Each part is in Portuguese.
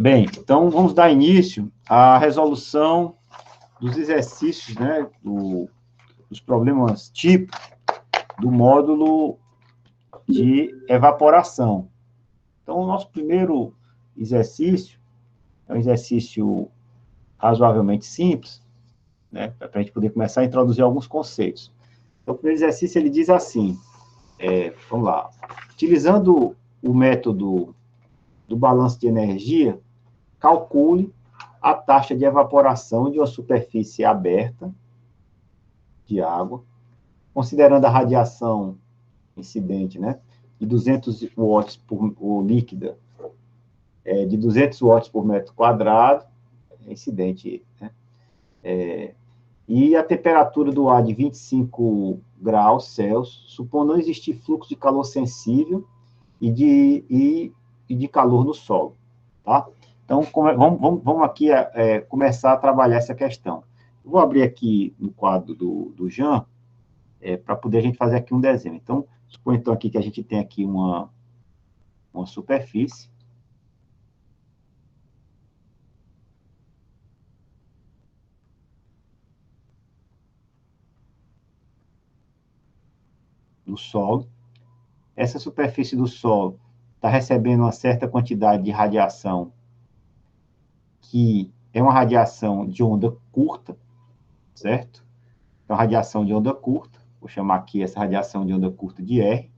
Bem, então vamos dar início à resolução dos exercícios, né, dos problemas tipo do módulo de evaporação. Então, o nosso primeiro exercício é um exercício razoavelmente simples, né, para a gente poder começar a introduzir alguns conceitos. Então, o primeiro exercício, ele diz assim, vamos lá, utilizando o método do balanço de energia, calcule a taxa de evaporação de uma superfície aberta de água, considerando a radiação incidente, né, de 200 watts por líquida, de 200 watts por metro quadrado, incidente, né, e a temperatura do ar de 25 graus Celsius, supondo não existir fluxo de calor sensível e de calor no solo, tá? Então, vamos aqui começar a trabalhar essa questão. Eu vou abrir aqui no quadro do Jean, para poder a gente fazer aqui um desenho. Então, suponho então aqui que a gente tem aqui uma superfície. Do solo. Essa superfície do solo está recebendo uma certa quantidade de radiação, que é uma radiação de onda curta, certo? Então, radiação de onda curta, vou chamar aqui essa radiação de onda curta de R.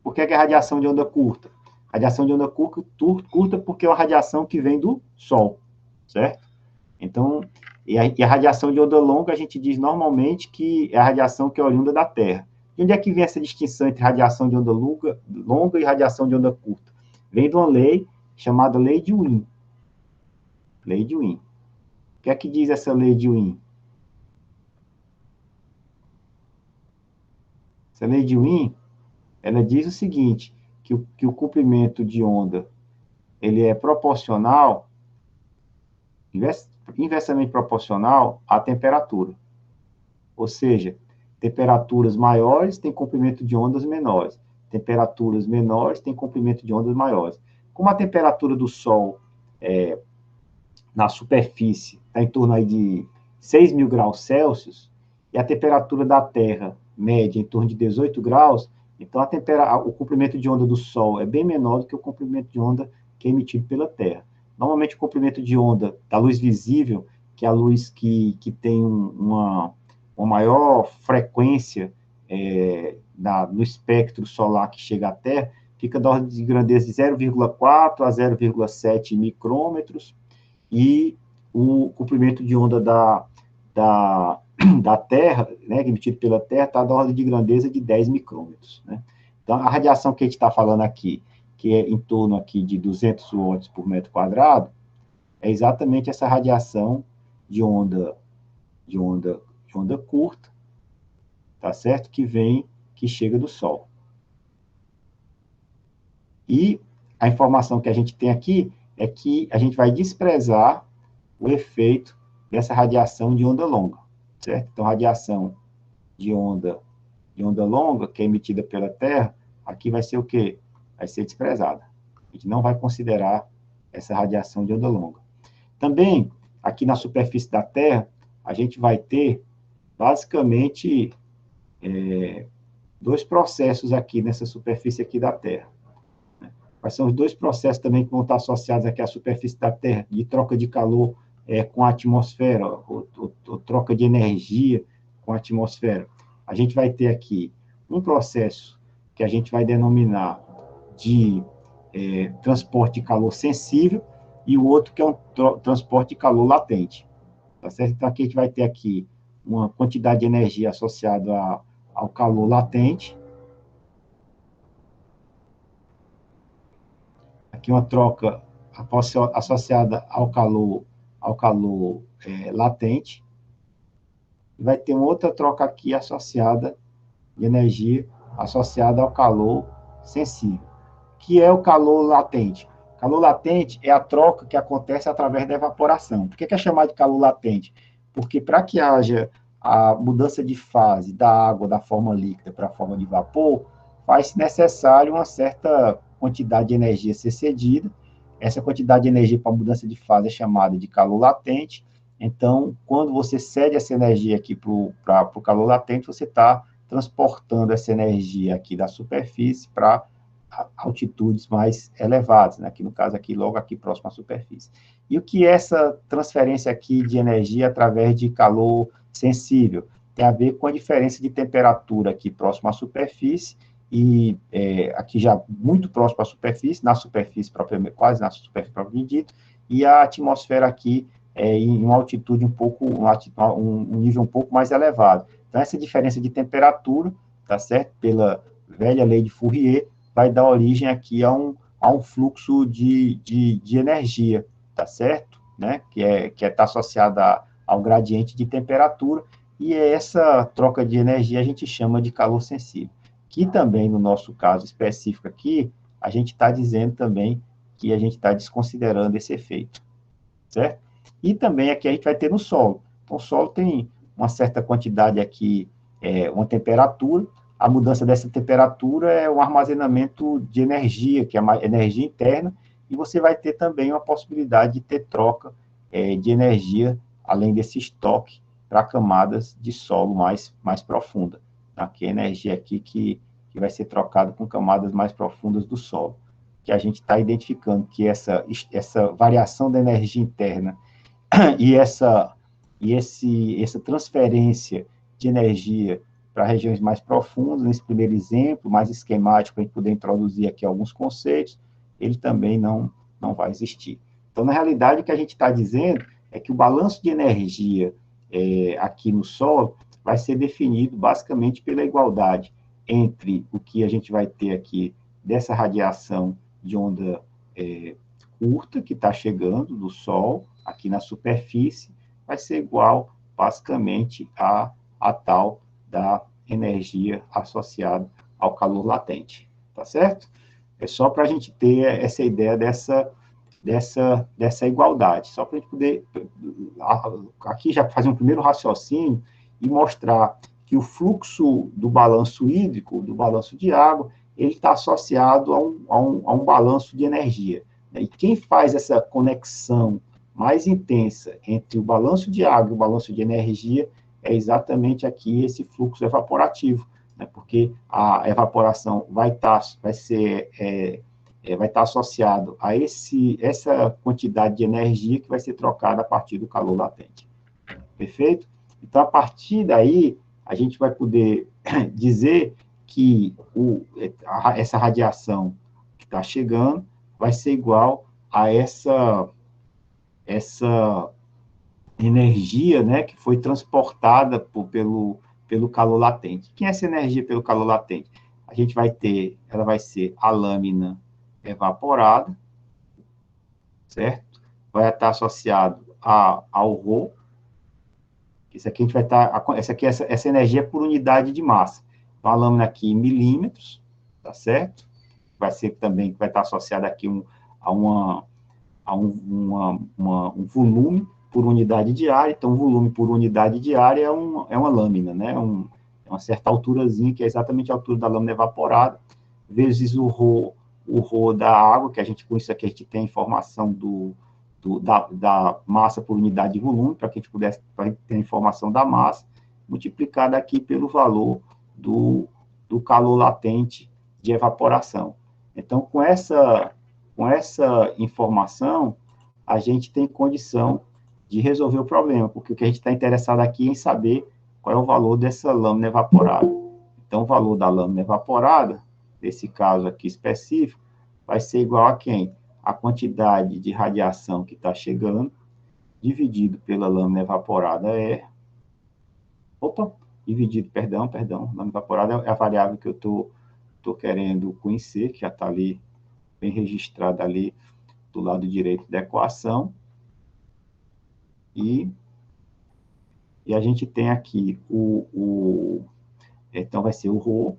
Por que é radiação de onda curta? Radiação de onda curta porque é uma radiação que vem do Sol, certo? Então, e a radiação de onda longa, a gente diz normalmente que é a radiação que é oriunda da Terra. E onde é que vem essa distinção entre radiação de onda longa e radiação de onda curta? Vem de uma lei chamada Lei de Wien. Lei de Wien. O que é que diz essa Lei de Wien? Essa Lei de Wien, ela diz o seguinte, que o comprimento de onda, ele é proporcional, inversamente proporcional à temperatura. Ou seja, temperaturas maiores têm comprimento de ondas menores. Temperaturas menores têm comprimento de ondas maiores. Como a temperatura do Sol na superfície está em torno aí de 6.000 graus Celsius, e a temperatura da Terra média em torno de 18 graus, então o comprimento de onda do Sol é bem menor do que o comprimento de onda que é emitido pela Terra. Normalmente, o comprimento de onda da luz visível, que é a luz que tem uma maior frequência no espectro solar que chega à Terra, fica da ordem de grandeza de 0,4 a 0,7 micrômetros, e o comprimento de onda da Terra, né, emitido pela Terra, está da ordem de grandeza de 10 micrômetros. Né? Então, a radiação que a gente está falando aqui, que é em torno aqui de 200 watts por metro quadrado, é exatamente essa radiação de onda curta, tá certo? Que chega do Sol. E a informação que a gente tem aqui é que a gente vai desprezar o efeito dessa radiação de onda longa, certo? Então, radiação de onda longa, que é emitida pela Terra, aqui vai ser o quê? Vai ser desprezada. A gente não vai considerar essa radiação de onda longa. Também, aqui na superfície da Terra, a gente vai ter, basicamente, dois processos aqui nessa superfície aqui da Terra. Quais são os dois processos também que vão estar associados aqui à superfície da Terra, de troca de calor com a atmosfera, ou troca de energia com a atmosfera? A gente vai ter aqui um processo que a gente vai denominar de transporte de calor sensível, e o outro que é um transporte de calor latente. Tá certo? Então, aqui a gente vai ter aqui uma quantidade de energia associada ao calor latente. Aqui uma troca associada ao calor latente. E vai ter uma outra troca aqui associada de energia associada ao calor sensível, que é o calor latente. Calor latente é a troca que acontece através da evaporação. Por que é chamado de calor latente? Porque para que haja a mudança de fase da água da forma líquida para a forma de vapor, faz-se necessário uma certa quantidade de energia ser cedida. essa quantidade de energia para mudança de fase é chamada de calor latente. Então, quando você cede essa energia aqui para o calor latente, você está transportando essa energia aqui da superfície para altitudes mais elevadas, né? Aqui no caso aqui, logo aqui próximo à superfície. E o que é essa transferência aqui de energia através de calor sensível? Tem a ver com a diferença de temperatura aqui próximo à superfície e aqui já muito próximo à superfície, na superfície propriamente, quase na superfície propriamente dito, e a atmosfera aqui em uma altitude um nível um pouco mais elevado. Então, essa diferença de temperatura, tá certo? Pela velha lei de Fourier, vai dar origem aqui a um fluxo de energia, tá certo? Né? Que está associado ao gradiente de temperatura, e essa troca de energia a gente chama de calor sensível. Que também, no nosso caso específico aqui, a gente está dizendo também que a gente está desconsiderando esse efeito, certo? E também aqui a gente vai ter no solo. Então, o solo tem uma certa quantidade aqui, uma temperatura. A mudança dessa temperatura é um armazenamento de energia, que é uma energia interna, e você vai ter também uma possibilidade de ter troca de energia, além desse estoque, para camadas de solo mais profunda. Tá? Que é energia aqui que vai ser trocada com camadas mais profundas do solo. Que a gente está identificando que essa variação da energia interna e essa transferência de energia para regiões mais profundas, nesse primeiro exemplo, mais esquemático, para a gente poder introduzir aqui alguns conceitos, ele também não vai existir. Então, na realidade, o que a gente está dizendo é que o balanço de energia aqui no solo vai ser definido basicamente pela igualdade entre o que a gente vai ter aqui dessa radiação de onda curta que está chegando do Sol aqui na superfície, vai ser igual basicamente a tal da energia associada ao calor latente, tá certo? É só para a gente ter essa ideia dessa igualdade, só para a gente poder aqui já fazer um primeiro raciocínio e mostrar que o fluxo do balanço hídrico, do balanço de água, ele está associado a um balanço de energia. E quem faz essa conexão mais intensa entre o balanço de água e o balanço de energia é exatamente aqui esse fluxo evaporativo, né? Porque a evaporação vai estar associado a essa quantidade de energia que vai ser trocada a partir do calor latente. Perfeito? Então, a partir daí, a gente vai poder dizer que essa radiação que está chegando vai ser igual a essa energia, né, que foi transportada pelo calor latente. Quem é essa energia pelo calor latente? A gente vai ter, ela vai ser a lâmina evaporada, certo? Vai estar associado ao ρ. Isso aqui a gente vai estar, essa energia é por unidade de massa. Então, a lâmina aqui em milímetros, tá certo? Vai ser também, vai estar associada aqui a um volume por unidade de área. Então, o volume por unidade de área é uma lâmina, né? É uma certa alturazinha, que é exatamente a altura da lâmina evaporada, vezes o ρ da água, que a gente, com isso aqui, a gente tem a informação da massa por unidade de volume, para que a gente pudesse ter a informação da massa, multiplicada aqui pelo valor do calor latente de evaporação. Então, com essa informação, a gente tem condição de resolver o problema, porque o que a gente está interessado aqui é em saber qual é o valor dessa lâmina evaporada. Então, o valor da lâmina evaporada, nesse caso aqui específico, vai ser igual a quem? A quantidade de radiação que está chegando, dividido pela lâmina evaporada lâmina evaporada é a variável que eu estou querendo conhecer, que já está ali, bem registrada ali do lado direito da equação. E a gente tem aqui então vai ser o ρ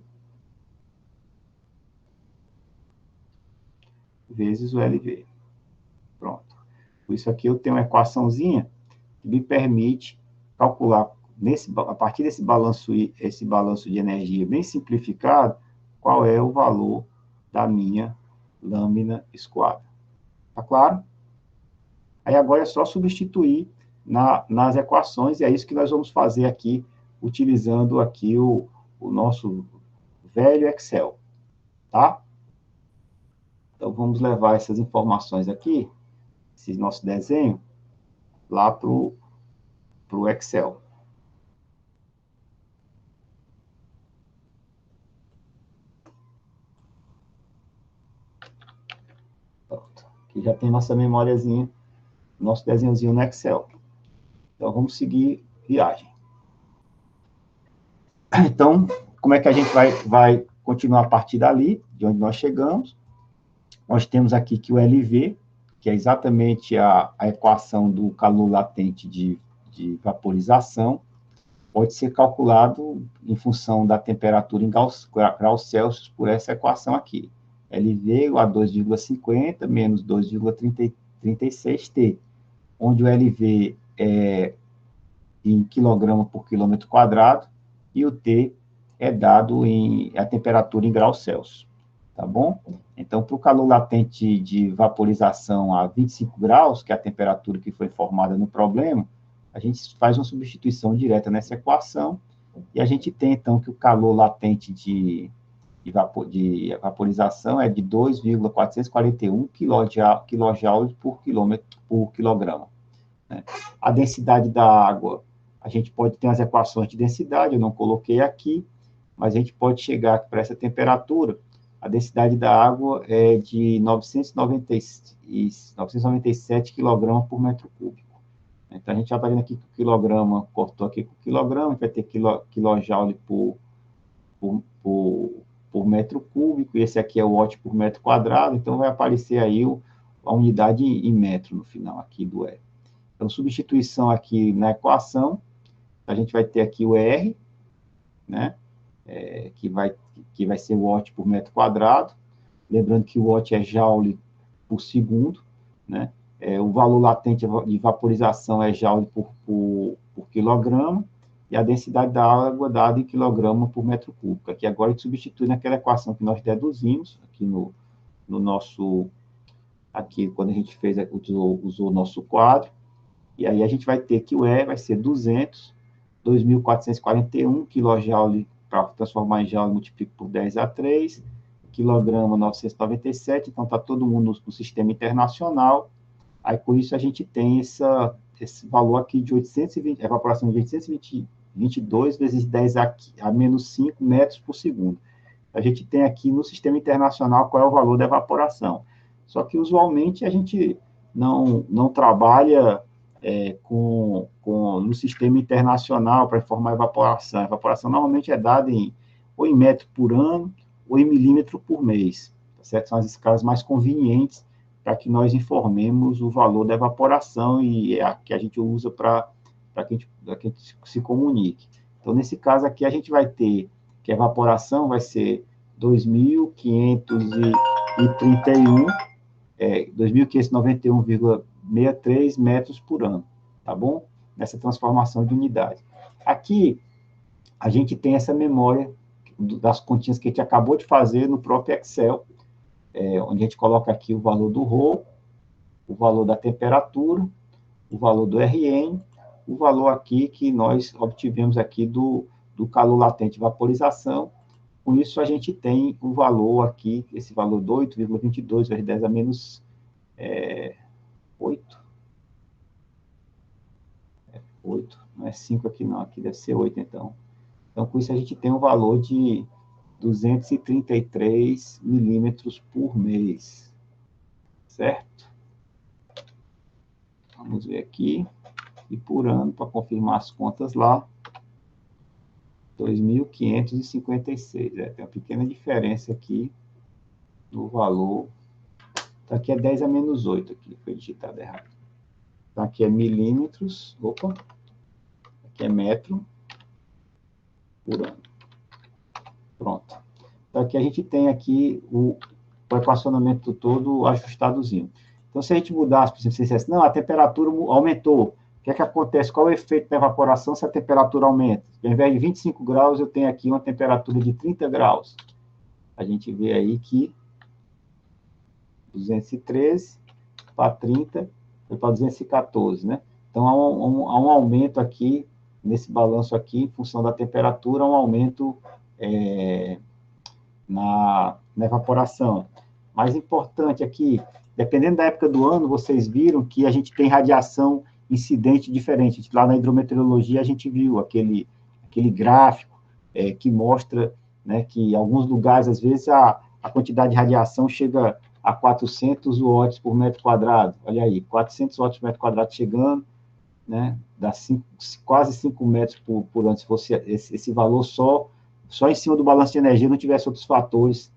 vezes o LV. Pronto. Por isso aqui eu tenho uma equaçãozinha que me permite calcular, a partir desse balanço de energia bem simplificado, qual é o valor da minha lâmina escoada. Tá claro? Aí agora é só substituir nas equações, e é isso que nós vamos fazer aqui, utilizando aqui o nosso velho Excel, tá? Então, vamos levar essas informações aqui, esse nosso desenho, lá para o Excel. Pronto. Aqui já tem nossa memóriazinha, nosso desenhozinho no Excel. Então, vamos seguir viagem. Então, como é que a gente vai continuar a partir dali, de onde nós chegamos? Nós temos aqui que o LV, que é exatamente a equação do calor latente de vaporização, pode ser calculado em função da temperatura em graus Celsius por essa equação aqui. LV igual a 2,50 menos 2,36 T, onde o LV é em quilograma por quilômetro quadrado e o T é dado em a temperatura em graus Celsius, tá bom? Então, para o calor latente de vaporização a 25 graus, que é a temperatura que foi formada no problema, a gente faz uma substituição direta nessa equação e a gente tem, então, que o calor latente de vaporização é de 2,441 kJ por quilograma. Né? A densidade da água, a gente pode ter as equações de densidade, eu não coloquei aqui, mas a gente pode chegar para essa temperatura, a densidade da água é de 997 kg por metro cúbico. Então, a gente já está vendo aqui que o quilograma, cortou aqui com o quilograma, a gente vai ter quilojoule por metro cúbico, e esse aqui é o watt por metro quadrado, então vai aparecer aí a unidade em metro no final aqui do E. Então, substituição aqui na equação, a gente vai ter aqui o R, né, que vai ser watt por metro quadrado, lembrando que o watt é joule por segundo, né, o valor latente de vaporização é joule por quilograma, e a densidade da água dada em quilograma por metro cúbico. Aqui agora a gente substitui naquela equação que nós deduzimos, aqui no nosso, aqui quando a gente usou o nosso quadro, e aí a gente vai ter que o E vai ser 2.441 kJ, para transformar em joule, multiplico por 10 a 3, quilograma 997, então está todo mundo no sistema internacional, aí com isso a gente tem esse valor aqui de 820, evaporação de 822 vezes 10 a menos 5 metros por segundo. A gente tem aqui no sistema internacional qual é o valor da evaporação. Só que, usualmente, a gente não trabalha no sistema internacional para informar a evaporação. A evaporação normalmente é dada ou em metro por ano ou em milímetro por mês. Tá certo? São as escalas mais convenientes para que nós informemos o valor da evaporação e é a que a gente usa para que a gente se comunique. Então, nesse caso aqui, a gente vai ter que a evaporação vai ser 2.591,63 metros por ano, tá bom? Nessa transformação de unidade. Aqui, a gente tem essa memória das continhas que a gente acabou de fazer no próprio Excel, onde a gente coloca aqui o valor do ρ, o valor da temperatura, o valor do Rn, o valor aqui que nós obtivemos aqui do calor latente de vaporização. Com isso, a gente tem o valor aqui, esse valor de 8,22 vezes 10 a menos 8. 8, não é 5 aqui não, aqui deve ser 8 então. Então, com isso, a gente tem um valor de 233 milímetros por mês. Certo? Vamos ver aqui. E por ano, para confirmar as contas lá, 2.556. Tem uma pequena diferença aqui no valor. Então, aqui é 10 a menos 8, aqui, foi digitado errado. Então, aqui é milímetros, aqui é metro por ano. Pronto. Então, aqui a gente tem aqui o equacionamento todo ajustadozinho. Então, se a gente mudasse, por exemplo, se dissesse, não, a temperatura aumentou, o que é que acontece? Qual é o efeito da evaporação se a temperatura aumenta? Ao invés de 25 graus, eu tenho aqui uma temperatura de 30 graus. A gente vê aí que 213 para 30, foi para 214, né? Então, há um aumento aqui, nesse balanço aqui, em função da temperatura, um aumento na evaporação. Mais importante aqui, dependendo da época do ano, vocês viram que a gente tem radiação incidente diferente. Lá na hidrometeorologia, a gente viu aquele gráfico que mostra, né, que em alguns lugares, às vezes, a quantidade de radiação chega a 400 watts por metro quadrado. Olha aí, 400 watts por metro quadrado chegando, né, dá quase 5 metros por ano, se fosse esse valor só em cima do balanço de energia, não tivesse outros fatores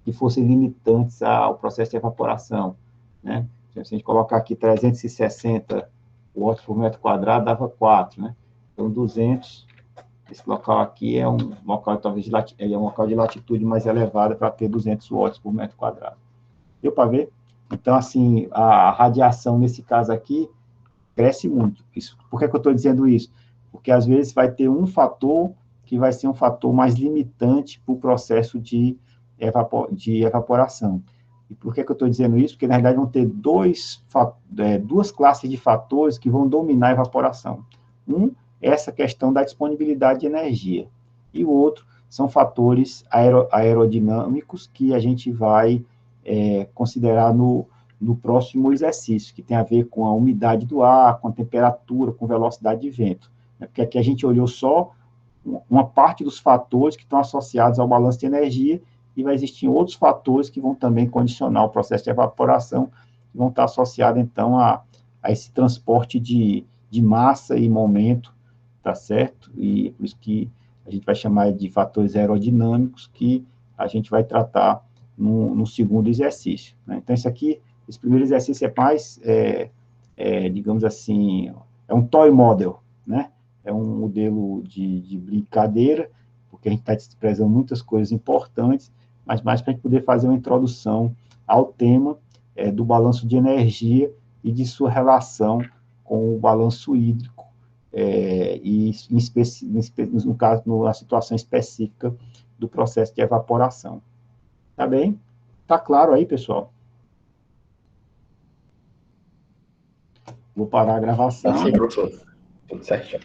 que fossem limitantes ao processo de evaporação, né? Se a gente colocar aqui 360 watts por metro quadrado, dava 4, né? Então, 200, esse local aqui é um local, talvez, é um local de latitude mais elevada para ter 200 watts por metro quadrado. Deu para ver? Então, assim, a radiação, nesse caso aqui, cresce muito. Por que eu estou dizendo isso? Porque, às vezes, vai ter um fator que vai ser um fator mais limitante para o processo de evaporação. E por que eu estou dizendo isso? Porque, na verdade, vão ter duas classes de fatores que vão dominar a evaporação. Um é essa questão da disponibilidade de energia. E o outro são fatores aerodinâmicos que a gente vai considerar no próximo exercício, que tem a ver com a umidade do ar, com a temperatura, com velocidade de vento. Porque aqui a gente olhou só uma parte dos fatores que estão associados ao balanço de energia e vai existir outros fatores que vão também condicionar o processo de evaporação, que vão estar associados, então, a esse transporte de massa e momento, tá certo? E por isso que a gente vai chamar de fatores aerodinâmicos, que a gente vai tratar no segundo exercício, né? Então, esse primeiro exercício é mais, digamos assim, é um toy model, né? É um modelo de brincadeira, porque a gente está desprezando muitas coisas importantes, mas mais para a gente poder fazer uma introdução ao tema do balanço de energia e de sua relação com o balanço hídrico, e, no caso, na situação específica do processo de evaporação. Tá bem? Tá claro aí, pessoal? Vou parar a gravação. Tá sim, professor. Tudo certinho.